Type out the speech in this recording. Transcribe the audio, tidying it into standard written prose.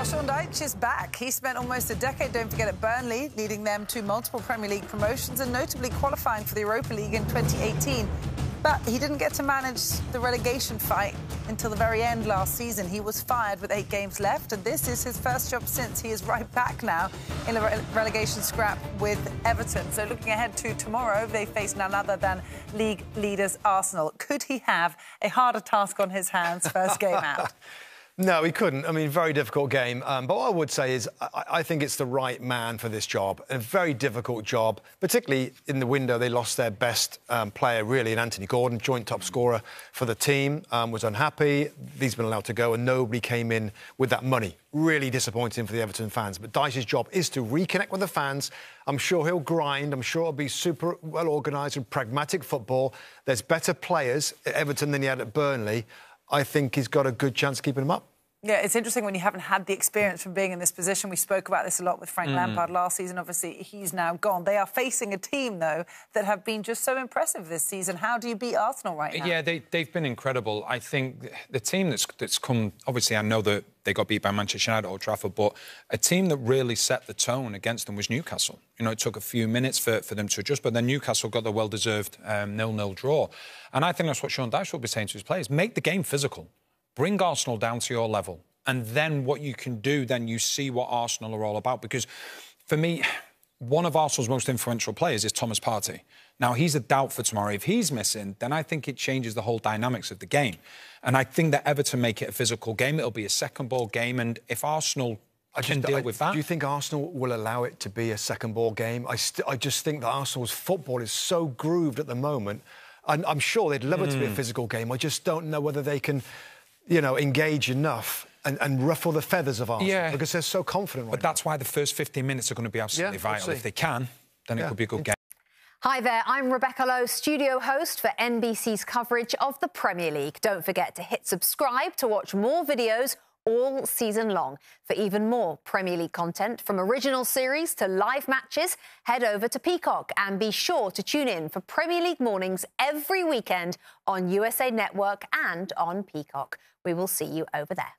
Well, Sean Dyche is back. He spent almost a decade, don't forget, at Burnley, leading them to multiple Premier League promotions and notably qualifying for the Europa League in 2018. But he didn't get to manage the relegation fight until the very end last season. He was fired with 8 games left, and this is his first job since. He is right back now in a relegation scrap with Everton. So looking ahead to tomorrow, they face none other than league leaders Arsenal. Could he have a harder task on his hands first game out? No, he couldn't. I mean, very difficult game. But what I would say is I think it's the right man for this job. A very difficult job, particularly in the window. They lost their best player, really, in Anthony Gordon, joint top scorer for the team, was unhappy. He's been allowed to go, and nobody came in with that money. Really disappointing for the Everton fans. But Dyche's job is to reconnect with the fans. I'm sure he'll grind. I'm sure it'll be super well-organised and pragmatic football. There's better players at Everton than he had at Burnley. I think he's got a good chance of keeping him up. Yeah, it's interesting when you haven't had the experience from being in this position. We spoke about this a lot with Frank Lampard last season. Obviously, he's now gone. They are facing a team, though, that have been just so impressive this season. How do you beat Arsenal right now? Yeah, they've been incredible. I think the team that's come... Obviously, I know that they got beat by Manchester United at Old Trafford, but a team that really set the tone against them was Newcastle. You know, it took a few minutes for them to adjust, but then Newcastle got the well-deserved 0-0 draw. And I think that's what Sean Dyche will be saying to his players. Make the game physical. Bring Arsenal down to your level. And then what you can do, then you see what Arsenal are all about. Because for me, one of Arsenal's most influential players is Thomas Partey. Now, he's a doubt for tomorrow. If he's missing, then I think it changes the whole dynamics of the game. And I think that Everton make it a physical game. It'll be a second ball game. And if Arsenal can deal with that... Do you think Arsenal will allow it to be a second ball game? I just think that Arsenal's football is so grooved at the moment. And I'm sure they'd love it to be a physical game. I just don't know whether they can, you know, engage enough and ruffle the feathers of Arsenal, because they're so confident right now. But that's why the first 15 minutes are going to be absolutely vital. If they can, then it could be a good game. Hi there, I'm Rebecca Lowe, studio host for NBC's coverage of the Premier League. Don't forget to hit subscribe to watch more videos all season long. For even more Premier League content, from original series to live matches, head over to Peacock and be sure to tune in for Premier League mornings every weekend on USA Network and on Peacock. We will see you over there.